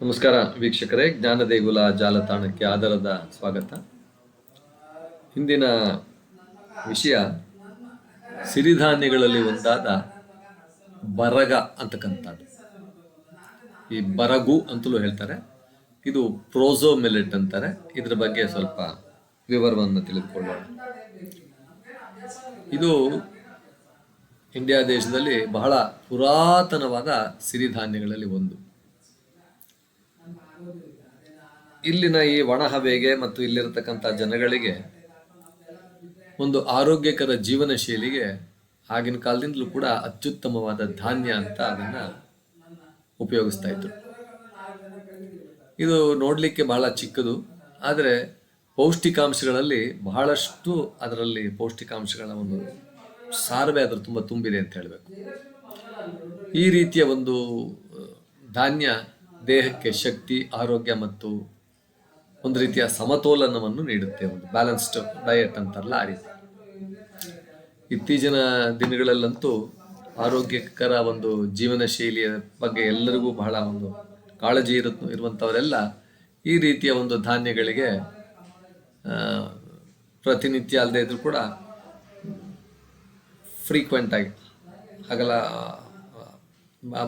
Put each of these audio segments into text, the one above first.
ನಮಸ್ಕಾರ ವೀಕ್ಷಕರೇ, ಜ್ಞಾನ ದೇಗುಲ ಜಾಲತಾಣಕ್ಕೆ ಆಧಾರದ ಸ್ವಾಗತ. ಇಂದಿನ ವಿಷಯ ಸಿರಿಧಾನ್ಯಗಳಲ್ಲಿ ಒಂದಾದ ಬರಗ ಅಂತಕ್ಕಂಥದ್ದು. ಈ ಬರಗು ಅಂತಲೂ ಹೇಳ್ತಾರೆ. ಇದು ಪ್ರೋಸೋ ಮಿಲೆಟ್ ಅಂತಾರೆ. ಇದರ ಬಗ್ಗೆ ಸ್ವಲ್ಪ ವಿವರವನ್ನು ತಿಳಿದುಕೊಳ್ಳೋಣ. ಇದು ಇಂಡಿಯಾ ದೇಶದಲ್ಲಿ ಬಹಳ ಪುರಾತನವಾದ ಸಿರಿಧಾನ್ಯಗಳಲ್ಲಿ ಒಂದು. ಇಲ್ಲಿನ ಈ ಒಣ ಹವೆಗೆ ಮತ್ತು ಇಲ್ಲಿರತಕ್ಕಂಥ ಜನಗಳಿಗೆ ಒಂದು ಆರೋಗ್ಯಕರ ಜೀವನ ಶೈಲಿಗೆ ಆಗಿನ ಕಾಲದಿಂದಲೂ ಕೂಡ ಅತ್ಯುತ್ತಮವಾದ ಧಾನ್ಯ ಅಂತ ಅದನ್ನ ಉಪಯೋಗಿಸ್ತಾ ಇದ್ರು. ಇದು ನೋಡ್ಲಿಕ್ಕೆ ಬಹಳ ಚಿಕ್ಕದು, ಆದರೆ ಪೌಷ್ಟಿಕಾಂಶಗಳಲ್ಲಿ ಬಹಳಷ್ಟು ಅದರಲ್ಲಿ ಪೌಷ್ಟಿಕಾಂಶಗಳ ಒಂದು ಸಾರವೇ ಅದರ ತುಂಬ ತುಂಬಿದೆ ಅಂತ ಹೇಳಬೇಕು. ಈ ರೀತಿಯ ಒಂದು ಧಾನ್ಯ ದೇಹಕ್ಕೆ ಶಕ್ತಿ, ಆರೋಗ್ಯ ಮತ್ತು ಒಂದು ರೀತಿಯ ಸಮತೋಲನವನ್ನು ನೀಡುತ್ತೆ. ಒಂದು ಬ್ಯಾಲೆನ್ಸ್ಡ್ ಡಯಟ್ ಅಂತಾರಲ್ಲ, ಆ ರೀತಿ. ಇತ್ತೀಚಿನ ದಿನಗಳಲ್ಲಂತೂ ಆರೋಗ್ಯಕರ ಒಂದು ಜೀವನ ಶೈಲಿಯ ಬಗ್ಗೆ ಎಲ್ಲರಿಗೂ ಬಹಳ ಒಂದು ಕಾಳಜಿ ಇರುವಂಥವರೆಲ್ಲ ಈ ರೀತಿಯ ಒಂದು ಧಾನ್ಯಗಳಿಗೆ ಪ್ರತಿನಿತ್ಯ ಅಲ್ಲದೆ ಇದ್ರೂ ಕೂಡ ಫ್ರೀಕ್ವೆಂಟ್ ಆಗಿ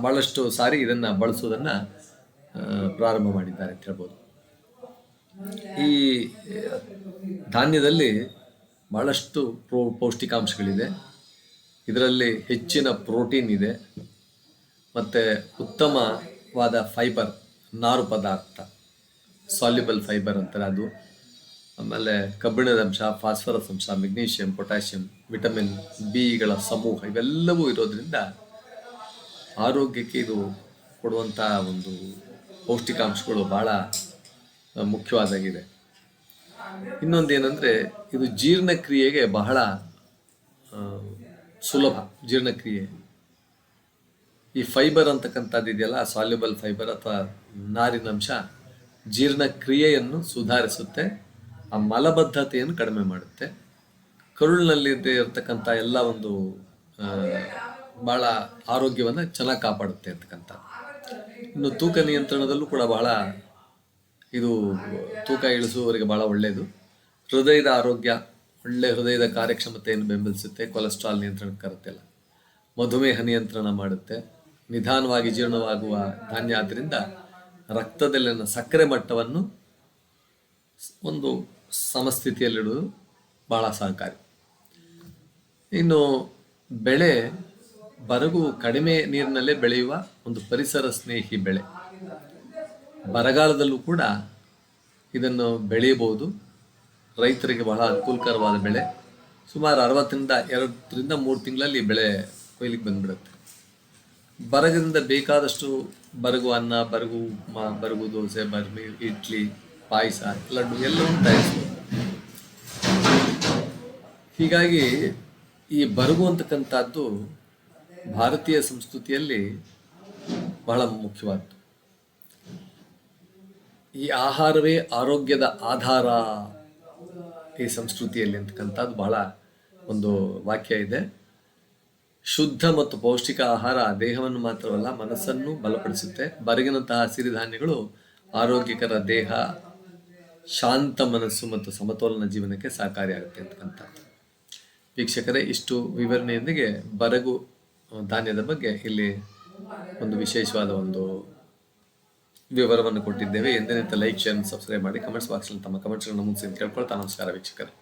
ಬಹಳಷ್ಟು ಸಾರಿ ಇದನ್ನು ಬಳಸೋದನ್ನು ಪ್ರಾರಂಭ ಮಾಡಿದ್ದಾರೆ ಅಂತ ಹೇಳ್ಬೋದು. ಈ ಧಾನ್ಯದಲ್ಲಿ ಬಹಳಷ್ಟು ಪೌಷ್ಟಿಕಾಂಶಗಳಿದೆ. ಇದರಲ್ಲಿ ಹೆಚ್ಚಿನ ಪ್ರೋಟೀನ್ ಇದೆ, ಮತ್ತು ಉತ್ತಮವಾದ ಫೈಬರ್, ನಾರು ಪದಾರ್ಥ, ಸಾಲ್ಯುಬಲ್ ಫೈಬರ್ ಅಂತಾರೆ ಅದು. ಆಮೇಲೆ ಕಬ್ಬಿಣದ ಅಂಶ, ಫಾಸ್ಫರಸ್ ಅಂಶ, ಮೆಗ್ನೀಷಿಯಂ, ಪೊಟ್ಯಾಷಿಯಂ, ವಿಟಮಿನ್ ಬಿಗಳ ಸಮೂಹ ಇವೆಲ್ಲವೂ ಇರೋದ್ರಿಂದ ಆರೋಗ್ಯಕ್ಕೆ ಇದು ಕೊಡುವಂಥ ಒಂದು ಪೌಷ್ಟಿಕಾಂಶಗಳು ಬಹಳ ಮುಖ್ಯವಾದಾಗಿದೆ. ಇನ್ನೊಂದೇನೆಂದರೆ ಇದು ಜೀರ್ಣಕ್ರಿಯೆಗೆ ಬಹಳ ಸುಲಭ. ಜೀರ್ಣಕ್ರಿಯೆ ಈ ಫೈಬರ್ ಅಂತಕ್ಕಂಥದ್ದು ಇದೆಯಲ್ಲ, ಸಾಲ್ಯುಬಲ್ ಫೈಬರ್ ಅಥವಾ ನಾರಿನಂಶ ಜೀರ್ಣಕ್ರಿಯೆಯನ್ನು ಸುಧಾರಿಸುತ್ತೆ, ಆ ಮಲಬದ್ಧತೆಯನ್ನು ಕಡಿಮೆ ಮಾಡುತ್ತೆ, ಕರುಳಿನಲ್ಲಿ ಇರತಕ್ಕಂಥ ಎಲ್ಲ ಒಂದು ಬಹಳ ಆರೋಗ್ಯವನ್ನು ಚೆನ್ನಾಗಿ ಕಾಪಾಡುತ್ತೆ ಅಂತಕ್ಕಂಥ. ಇನ್ನು ತೂಕ ನಿಯಂತ್ರಣದಲ್ಲೂ ಕೂಡ ಬಹಳ ಇದು ತೂಕ ಇಳಿಸುವವರಿಗೆ ಬಹಳ ಒಳ್ಳೆಯದು. ಹೃದಯದ ಆರೋಗ್ಯ, ಒಳ್ಳೆಯ ಹೃದಯದ ಕಾರ್ಯಕ್ಷಮತೆಯನ್ನು ಬೆಂಬಲಿಸುತ್ತೆ, ಕೊಲೆಸ್ಟ್ರಾಲ್ ನಿಯಂತ್ರಣಕ್ಕೆ ತರುತ್ತೆಲ್ಲ, ಮಧುಮೇಹ ನಿಯಂತ್ರಣ ಮಾಡುತ್ತೆ, ನಿಧಾನವಾಗಿ ಜೀರ್ಣವಾಗುವ ಧಾನ್ಯ ಆದ್ದರಿಂದ ರಕ್ತದಲ್ಲಿನ ಸಕ್ಕರೆ ಮಟ್ಟವನ್ನು ಒಂದು ಸಮಸ್ಥಿತಿಯಲ್ಲಿಡುವುದು ಬಹಳ ಸಹಕಾರಿ. ಇನ್ನು ಬೆಳೆ ಬರಗು ಕಡಿಮೆ ನೀರಿನಲ್ಲೇ ಬೆಳೆಯುವ ಒಂದು ಪರಿಸರ ಸ್ನೇಹಿ ಬೆಳೆ. ಬರಗಾಲದಲ್ಲೂ ಕೂಡ ಇದನ್ನು ಬೆಳೆಯಬಹುದು. ರೈತರಿಗೆ ಬಹಳ ಅನುಕೂಲಕರವಾದ ಬೆಳೆ. ಸುಮಾರು 2 ತಿಂಗಳಲ್ಲಿ ಬೆಳೆ ಕೊಯ್ಲಿಗೆ ಬಂದ್ಬಿಡುತ್ತೆ. ಬರಗದಿಂದ ಬೇಕಾದಷ್ಟು ಬರಗು ಅನ್ನ, ಬರಗು ಉಪ್ಮಾ, ಬರಗು ದೋಸೆ, ಬರ್ಮಿ, ಇಡ್ಲಿ, ಪಾಯಸ, ಲಡ್ಡು ಎಲ್ಲವನ್ನೂ ತಯಾರಿಸ್ಬೋದು. ಹೀಗಾಗಿ ಈ ಬರಗು ಅಂತಕ್ಕಂಥದ್ದು ಭಾರತೀಯ ಸಂಸ್ಕೃತಿಯಲ್ಲಿ ಬಹಳ ಮುಖ್ಯವಾದ್ದು. ಈ ಆಹಾರವೇ ಆರೋಗ್ಯದ ಆಧಾರ ಈ ಸಂಸ್ಕೃತಿಯಲ್ಲಿ ಅಂತಕ್ಕಂಥದ್ದು ಬಹಳ ಒಂದು ವಾಕ್ಯ ಇದೆ. ಶುದ್ಧ ಮತ್ತು ಪೌಷ್ಟಿಕ ಆಹಾರ ದೇಹವನ್ನು ಮಾತ್ರವಲ್ಲ, ಮನಸ್ಸನ್ನು ಬಲಪಡಿಸುತ್ತೆ. ಬರಗಿನಂತಹ ಸಿರಿಧಾನ್ಯಗಳು ಆರೋಗ್ಯಕರ ದೇಹ, ಶಾಂತ ಮನಸ್ಸು ಮತ್ತು ಸಮತೋಲನ ಜೀವನಕ್ಕೆ ಸಹಕಾರಿಯಾಗುತ್ತೆ ಅಂತಕ್ಕಂಥದ್ದು. ವೀಕ್ಷಕರೇ, ಇಷ್ಟು ವಿವರಣೆಯೊಂದಿಗೆ ಬರಗು ಧಾನ್ಯದ ಬಗ್ಗೆ ಇಲ್ಲಿ ಒಂದು ವಿಶೇಷವಾದ ಒಂದು ವಿವರವನ್ನು ಕೊಟ್ಟಿದ್ದೇವೆ. ಎಂದಿನಂತೆ ಲೈಕ್, ಶೇರ್, ಸಬ್ಸ್ಕ್ರೈಬ್ ಮಾಡಿ. ಕಮೆಂಟ್ಸ್ ಬಾಕ್ಸಲ್ಲಿ ತಮ್ಮ ಕಮೆಂಟ್ಸ್ಗಳನ್ನು ಮುಗಿಸಿ ಅಂತ ಕೇಳ್ಕೊಳ್ತಾ ನಮಸ್ಕಾರ ವೀಕ್ಷಕರೇ.